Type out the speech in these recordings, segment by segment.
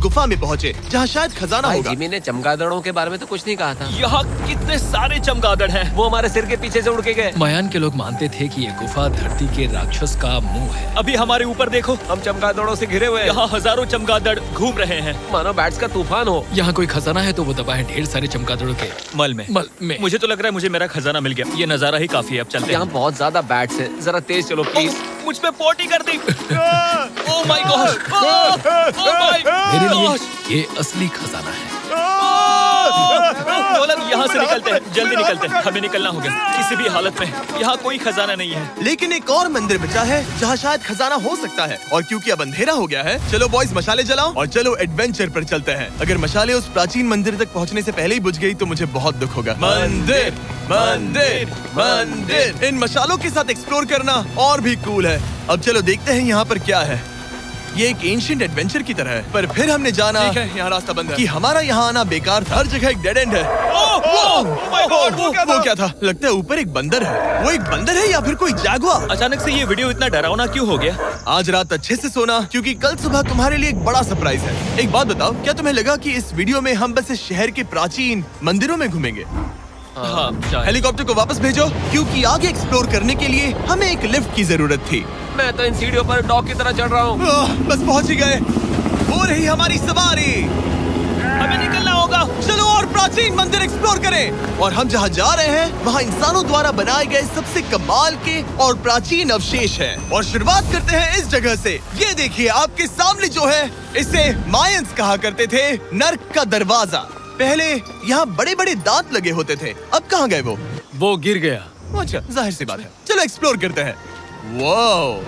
गुफा में पहुँचे जहाँ शायद खजाना भाई होगा। जिमी ने चमगादड़ों के बारे में तो कुछ नहीं कहा था। यहाँ कितने सारे चमगादड़ हैं। वो हमारे सिर के पीछे से उड़ के गए। मायान के लोग मानते थे कि ये गुफा धरती के राक्षस का मुंह है। अभी हमारे ऊपर देखो, हम चमगादड़ों से घिरे हुए हैं। यहाँ हजारों चमगादड़ घूम रहे हैं। मानो बैट्स का तूफान हो। यहाँ कोई खजाना है तो वो दबा है ढेर सारे चमगादड़ों के मल में। मुझे तो लग रहा है मुझे मेरा खजाना मिल गया। ये नजारा ही काफी है। अब चलते यहाँ हैं। बहुत ज्यादा बैट्स है, जरा तेज चलो प्लीज। मुझ पे पोटी कर दी। Oh my gosh, oh my मेरे लिए गॉश। ये असली खजाना है। नोलन, यहाँ से निकलते हैं, जल्दी निकलते हैं, हमें निकलना होगा किसी भी हालत में। यहाँ कोई खजाना नहीं है। लेकिन एक और मंदिर बचा है जहाँ शायद खजाना हो सकता है। और क्योंकि अब अंधेरा हो गया है, चलो बॉयज मशाले जलाओ और चलो एडवेंचर पर चलते हैं। अगर मशाले उस प्राचीन मंदिर तक पहुँचने से पहले ही बुझ गई तो मुझे बहुत दुख होगा। मंदिर मंदिर मंदिर, इन मशालों के साथ एक्सप्लोर करना और भी कूल है। अब चलो देखते हैं यहाँ पर क्या है। ये एक एंशिएंट एडवेंचर की तरह है, पर फिर हमने जाना ठीक है, यहाँ रास्ता बंद है। कि हमारा यहाँ आना बेकार था। हर जगह एक डेड एंड है। वो क्या था? लगता है ऊपर एक बंदर है। वो एक बंदर है या फिर कोई जागुआर? अचानक से ये वीडियो इतना डरावना क्यों हो गया? आज रात अच्छे से सोना, क्योंकि कल सुबह तुम्हारे लिए एक बड़ा सरप्राइज है। एक बात बताओ, क्या तुम्हें लगा कि इस वीडियो में हम बस इस शहर के प्राचीन मंदिरों में घूमेंगे? हाँ, शायद। हेलीकॉप्टर को वापस भेजो, क्योंकि आगे एक्सप्लोर करने के लिए हमें एक लिफ्ट की जरूरत थी। मैं तो इन सीढ़ियों पर डॉग की तरह चढ़ रहा हूँ। बस पहुंच ही गए। हो रही हमारी सवारी। हमें निकलना होगा। चलो और प्राचीन मंदिर एक्सप्लोर करें। और हम जहाँ जा रहे हैं वहाँ इंसानों द्वारा बनाए गए सबसे कमाल के और प्राचीन अवशेष हैं। और शुरुआत करते हैं इस जगह से। ये देखिए आपके सामने जो है, इसे मायंस कहा करते थे, नर्क का दरवाजा। पहले यहाँ बड़े बड़े दांत लगे होते थे, अब कहाँ गए वो गिर गया। अच्छा, जाहिर सी बात है। चलो एक्सप्लोर करते हैं। वाओ,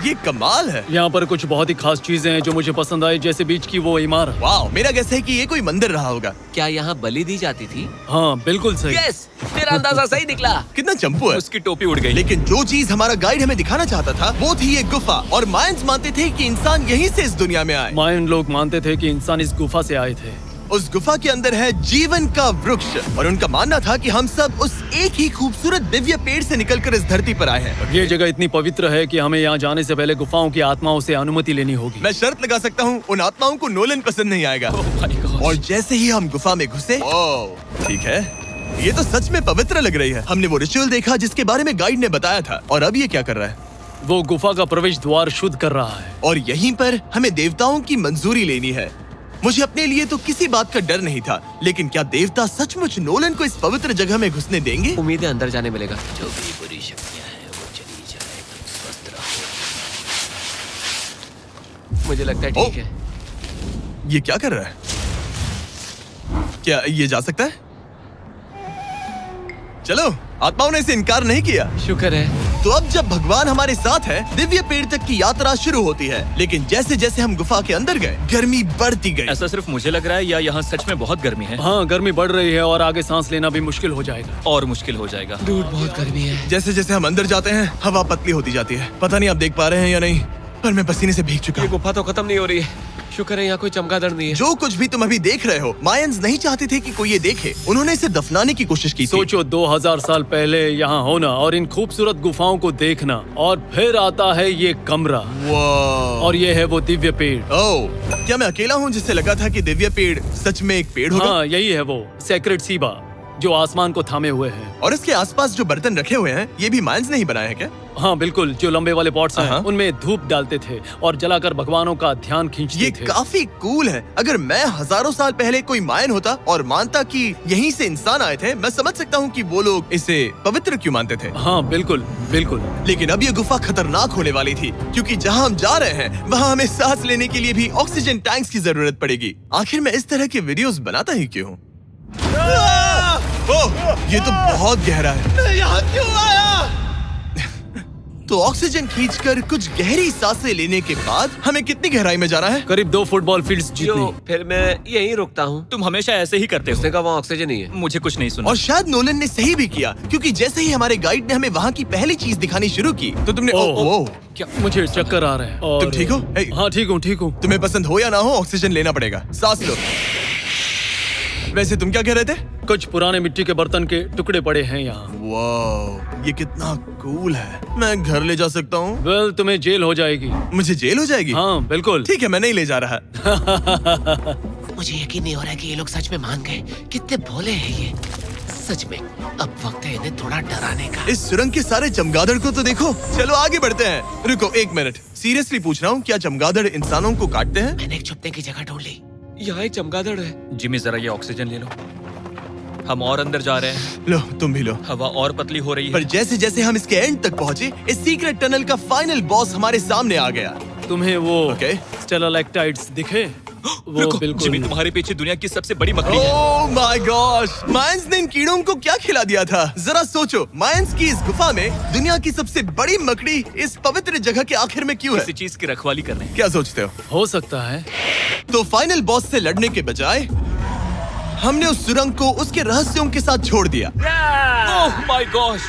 ये कमाल है। यहाँ पर कुछ बहुत ही खास चीजें हैं जो मुझे पसंद आई, जैसे बीच की वो इमारत। वाओ, मेरा गेस है कि ये कोई मंदिर रहा होगा। क्या यहाँ बलि दी जाती थी? हाँ बिल्कुल सही। यस, मेरा अंदाजा सही निकला। कितना चंपू है। उसकी टोपी उड़ गई। लेकिन जो चीज हमारा गाइड हमें दिखाना चाहता था वो थी ये गुफा। और मायंस मानते थे कि इंसान यहीं से इस दुनिया में आए। मायन लोग मानते थे कि इंसान इस गुफा से आए थे। उस गुफा के अंदर है जीवन का वृक्ष। और उनका मानना था कि हम सब उस एक ही खूबसूरत दिव्य पेड़ से निकलकर इस धरती पर आए हैं। ये जगह इतनी पवित्र है कि हमें यहाँ जाने से पहले गुफाओं की आत्माओं से अनुमति लेनी होगी। मैं शर्त लगा सकता हूँ उन आत्माओं को नोलन पसंद नहीं आएगा। ओह माय गॉश। और जैसे ही हम गुफा में घुसे, ठीक है, ये तो सच में पवित्र लग रही है। हमने वो रिचुअल देखा जिसके बारे में गाइड ने बताया था। और अब ये क्या कर रहा है? वो गुफा का प्रवेश द्वार शुद्ध कर रहा है। और यहीं पर हमें देवताओं की मंजूरी लेनी है। मुझे अपने लिए तो किसी बात का डर नहीं था, लेकिन क्या देवता सचमुच नोलन को इस पवित्र जगह में घुसने देंगे? उम्मीद है अंदर जाने मिलेगा। जो भी बुरी शक्तियाँ हैं वो चली जाए, तुम स्वस्थ रहो। मुझे लगता है ठीक है। ये क्या कर रहा है? क्या ये जा सकता है? चलो, आत्माओं ने इसे इनकार नहीं किया। शुक्र है। तो अब जब भगवान हमारे साथ है, दिव्य पेड़ तक की यात्रा शुरू होती है। लेकिन जैसे जैसे हम गुफा के अंदर गए, गर्मी बढ़ती गई। ऐसा सिर्फ मुझे लग रहा है या यहाँ सच में बहुत गर्मी है? हाँ, गर्मी बढ़ रही है और आगे सांस लेना भी मुश्किल हो जाएगा। और मुश्किल हो जाएगा। दूर बहुत गर्मी है। जैसे जैसे हम अंदर जाते हैं, हवा पतली होती जाती है। पता नहीं आप देख पा रहे हैं या नहीं, पर मैं पसीने से भीग चुका ये हूँ। गुफा तो खत्म नहीं हो रही है। शुक्र है यहाँ कोई चमगादड़ नहीं है। जो कुछ भी तुम अभी देख रहे हो, मायंस नहीं चाहते थे कि कोई ये देखे। उन्होंने इसे दफनाने की कोशिश की थी। सोचो 2000 साल पहले यहाँ होना और इन खूबसूरत गुफाओं को देखना, और फिर आता है ये कमरा, वाह। और ये है वो दिव्य पेड़। ओह, क्या मैं अकेला हूँ जिससे लगा था कि दिव्य पेड़ सच में एक पेड़ होगा? हाँ, यही है वो सेक्रेड सीबा जो आसमान को थामे हुए हैं। और इसके आसपास जो बर्तन रखे हुए हैं, ये भी मायंस ने ही बनाए हैं क्या? हाँ बिल्कुल, जो लंबे वाले पॉट्स हैं, हाँ। उनमें धूप डालते थे और जलाकर भगवानों का ध्यान खींचते ये थे। काफी कूल है। अगर मैं हजारों साल पहले कोई मायन होता और मानता कि यहीं से इंसान आए थे, मैं समझ सकता हूँ कि वो लोग इसे पवित्र क्यों मानते थे। हाँ बिल्कुल बिल्कुल। लेकिन अब ये गुफा खतरनाक होने वाली थी, क्योंकि जहाँ हम जा रहे हैं वहाँ हमें सांस लेने के लिए भी ऑक्सीजन टैंक्स की जरूरत पड़ेगी। आखिर मैं इस तरह के वीडियोस बनाता ही क्यों हूँ? ओह, ये तो बहुत गहरा है। मैं यहाँ क्यों आया? तो ऑक्सीजन खींचकर कुछ गहरी सांसें लेने के बाद हमें कितनी गहराई में जाना है? करीब 2 फुटबॉल फील्ड्स जितनी। जो फिर मैं यहीं रुकता हूँ। तुम हमेशा ऐसे ही करते उसने हो। कहा वहाँ ऑक्सीजन नहीं है। मुझे कुछ नहीं सुना। और शायद नोलन ने सही भी किया, क्योंकि जैसे ही हमारे गाइड ने हमें वहाँ की पहली चीज दिखानी शुरू की तो तुमने ओह, क्या मुझे चक्कर आ रहे हैं। और तुम ठीक हो? ए, हाँ ठीक हूँ। तुम्हें पसंद हो या ना हो, ऑक्सीजन लेना पड़ेगा। सांस लो। वैसे तुम क्या कह रहे थे? कुछ पुराने मिट्टी के बर्तन के टुकड़े पड़े हैं यहाँ। वाओ, ये कितना कूल है। मैं घर ले जा सकता हूँ? वेल, तुम्हें जेल हो जाएगी। मुझे जेल हो जाएगी? हाँ बिल्कुल। ठीक है, मैं नहीं ले जा रहा। मुझे यकीन नहीं हो रहा है कि ये लोग सच में मान गए। कितने भोले हैं ये। सच में अब वक्त है इन्हें थोड़ा डराने का। इस सुरंग के सारे चमगादड़ को तो देखो। चलो आगे बढ़ते हैं। रुको एक मिनट, सीरियसली पूछ रहा हूँ, क्या चमगादड़ इंसानों को काटते हैं? मैंने एक छुपने की जगह ढूंढ ली। यहाँ एक चमगादड़ है। जिमी जरा ये ऑक्सीजन ले लो। हम और अंदर जा रहे हैं। लो तुम भी लो। हवा और पतली हो रही पर है। जैसे जैसे हम इसके एंड तक पहुँचे, इस सीक्रेट टनल का फाइनल बॉस हमारे सामने आ गया। तुम्हें वो ओके। स्टेलाक्टाइट्स दिखे? वो रुको, बिल्कुल। जिमी तुम्हारे पीछे दुनिया की सबसे बड़ी मकड़ी है। ओह माय गॉश, मायंस ने इन कीड़ों को क्या खिला दिया था? जरा सोचो, मायंस की इस गुफा में दुनिया की सबसे बड़ी मकड़ी इस पवित्र जगह के आखिर में क्यों किसी है? चीज की रखवाली कर रहे हैं। क्या सोचते हो सकता है। तो फाइनल बॉस से लड़ने के बजाय हमने उस सुरंग को उसके रहस्यों के साथ छोड़ दिया। ओह माय गॉश,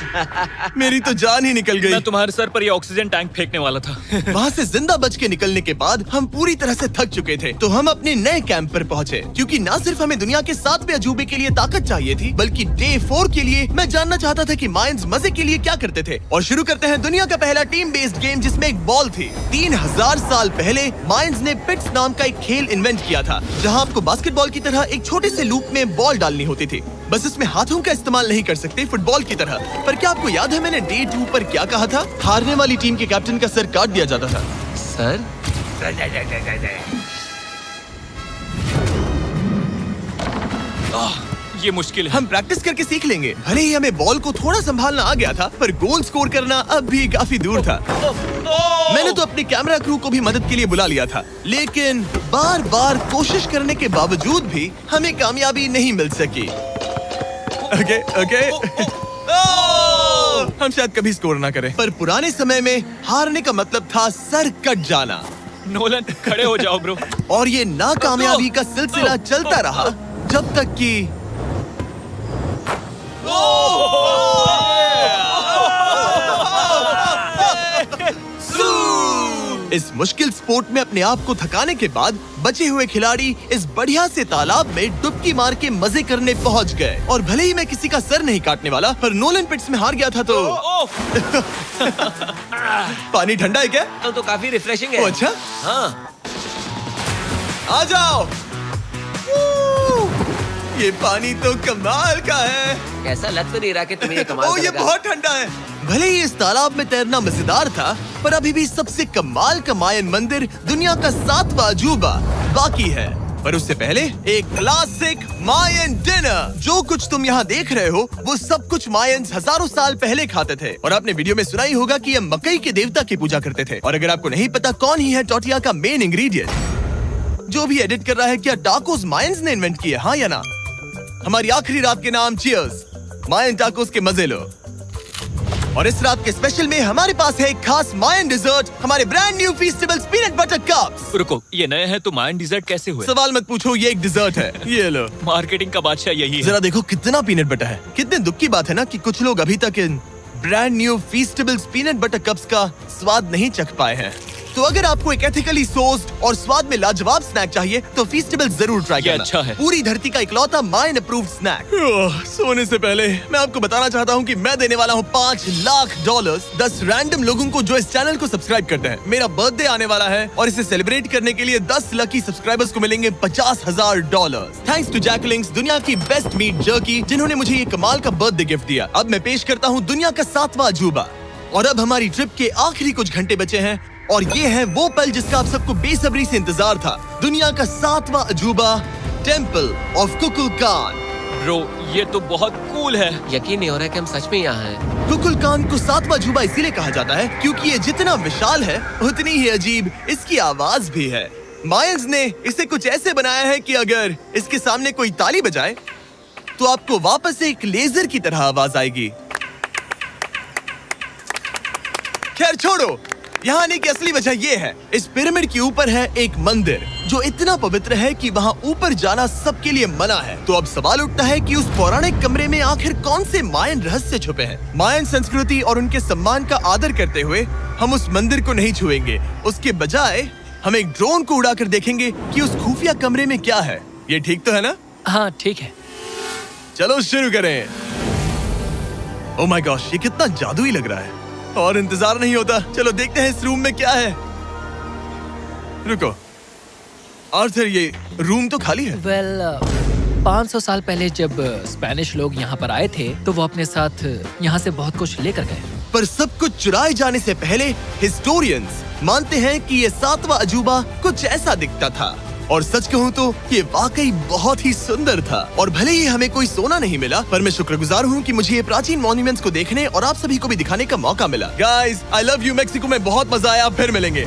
मेरी तो जान ही निकल गई। मैं तुम्हारे सर पर ये ऑक्सीजन टैंक फेंकने वाला था। वहाँ से जिंदा बच के निकलने के बाद हम पूरी तरह से थक चुके थे, तो हम अपने नए कैंप पर पहुँचे। क्योंकि न सिर्फ हमें दुनिया के 7वें अजूबे के लिए ताकत चाहिए थी, बल्कि डे 4 के लिए मैं जानना चाहता था कि मायंस मजे के लिए क्या करते थे। और शुरू करते हैं दुनिया का पहला टीम बेस्ड गेम, जिसमें एक बॉल थी। 3000 साल पहले मायंस ने पिट्स नाम का एक खेल इन्वेंट किया था, जहाँ आपको बास्केटबॉल की तरह एक छोटे से लूप में बॉल डालनी होती थी। बस इसमें हाथों का इस्तेमाल नहीं कर सकते फुटबॉल की तरह। पर क्या आपको याद है मैंने डे 2 पर क्या कहा था? हारने वाली टीम के कैप्टन का सर काट दिया जाता था। सर ये मुश्किल है। हम प्रैक्टिस करके सीख लेंगे। भले ही हमें बॉल को थोड़ा संभालना आ गया था, पर गोल स्कोर करना अब भी काफी दूर था। मैंने तो अपने कैमरा क्रू को भी मदद के लिए बुला लिया था, लेकिन बार बार कोशिश करने के बावजूद भी हमें कामयाबी नहीं मिल सकी। Okay okay. हम शायद कभी स्कोर ना करें, पर पुराने समय में हारने का मतलब था सर कट जाना। नोलन खड़े हो जाओ ब्रो। और ये नाकामयाबी का सिलसिला चलता रहा जब तक कि इस मुश्किल स्पोर्ट में अपने आप को थकाने के बाद बचे हुए खिलाड़ी इस बढ़िया से तालाब में डुबकी मार के मजे करने पहुंच गए। और भले ही मैं किसी का सर नहीं काटने वाला, पर नोलन पिट्स में हार गया था तो पानी ठंडा है क्या? तो काफी रिफ्रेशिंग ओ, है। अच्छा हाँ, आ जाओ। ये पानी तो कमाल का है। कैसा लग तो नहीं रहा कि तुम्हें ये कमाल ओ, ये करेगा। बहुत ठंडा है। भले ही इस तालाब में तैरना मजेदार था, पर अभी भी सबसे कमाल का मायन मंदिर दुनिया का 7वां अजूबा बाकी है। पर उससे पहले एक क्लासिक मायन डिनर। जो कुछ तुम यहाँ देख रहे हो, वो सब कुछ मायंस हजारों साल पहले खाते थे। और आपने वीडियो में सुना ही होगा कि ये मकई के देवता की पूजा करते थे। और अगर आपको नहीं पता कौन ही है टोटिया का मेन इंग्रेडिएंट, जो भी एडिट कर रहा है, क्या टाकोस मायंस ने इन्वेंट किए, हाँ या ना? हमारी आखिरी रात के नाम चीयर्स, मायन टाकोस के मजे लो। और इस रात के स्पेशल में हमारे पास है एक खास मायन डिजर्ट, हमारे brand new Feastables peanut butter cups. रुको, ये नए हैं तो मायन डिजर्ट कैसे हुए? सवाल मत पूछो, ये एक डिजर्ट है। ये लो। मार्केटिंग का बादशाह यही है। जरा देखो कितना पीनट बटर है। कितने दुख की बात है ना कि कुछ लोग अभी तक इन brand new Feastables peanut butter cups का स्वाद नहीं चख पाए हैं। तो अगर आपको एक एथिकली सोर्स्ड और स्वाद में लाजवाब स्नैक चाहिए, तो फीस्टेबल जरूर ट्राई ये करना। अच्छा है। पूरी धरती का इकलौता मायन अप्रूव्ड स्नैक। सोने से पहले मैं आपको बताना चाहता हूँ कि मैं देने वाला हूँ $5 लाख 10 रैंडम लोगों को जो इस चैनल को सब्सक्राइब करते हैं। मेरा बर्थडे आने वाला है और इसे सेलिब्रेट करने के लिए 10 लकी सब्सक्राइबर्स को मिलेंगे $50,000। थैंक्स टू जैकलिंग्स, दुनिया की बेस्ट मीट जर्की, जिन्होंने मुझे ये कमाल का बर्थडे गिफ्ट दिया। अब मैं पेश करता हूँ दुनिया का 7वां अजूबा। और अब हमारी ट्रिप के आखिरी कुछ घंटे बचे हैं, और ये है वो पल जिसका आप सबको बेसब्री से इंतजार था। दुनिया का 7वां अजूबा, टेम्पल ऑफ कुकुलकान। ब्रो, ये तो बहुत कूल है। यकीन नहीं हो रहा है कि हम सच में यहाँ हैं। कुकुलकान को 7वां अजूबा इसीलिए कहा जाता है क्योंकि ये जितना विशाल है, उतनी ही अजीब इसकी आवाज भी है। मायंस ने इसे कुछ ऐसे बनाया है कि अगर इसके सामने कोई ताली बजाए, तो आपको वापस एक लेजर की तरह आवाज आएगी। खैर छोड़ो, यहाँ आने की असली वजह ये है, इस पिरामिड के ऊपर है एक मंदिर जो इतना पवित्र है कि वहाँ ऊपर जाना सबके लिए मना है। तो अब सवाल उठता है कि उस पौराणिक कमरे में आखिर कौन से मायन रहस्य छुपे हैं। मायन संस्कृति और उनके सम्मान का आदर करते हुए हम उस मंदिर को नहीं छुएंगे। उसके बजाय हम एक ड्रोन को उड़ाकर देखेंगे कि उस खुफिया कमरे में क्या है। ये ठीक तो है ना? हाँ ठीक है। चलो शुरू करें। ओह माय गॉश, ये कितना जादुई लग रहा है और इंतजार नहीं होता। चलो देखते हैं इस रूम में क्या है। रुको आर्थर, ये रूम तो खाली है। वेल 500 साल पहले जब स्पेनिश लोग यहाँ पर आए थे तो वो अपने साथ यहाँ से बहुत कुछ लेकर गए। पर सब कुछ चुराए जाने से पहले हिस्टोरियंस मानते हैं कि ये 7वां अजूबा कुछ ऐसा दिखता था। और सच कहूँ तो ये वाकई बहुत ही सुंदर था। और भले ही हमें कोई सोना नहीं मिला, पर मैं शुक्रगुजार हूँ कि मुझे ये प्राचीन मॉन्यूमेंट्स को देखने और आप सभी को भी दिखाने का मौका मिला। Guys, I love you. Mexico में बहुत मजा आया, फिर मिलेंगे।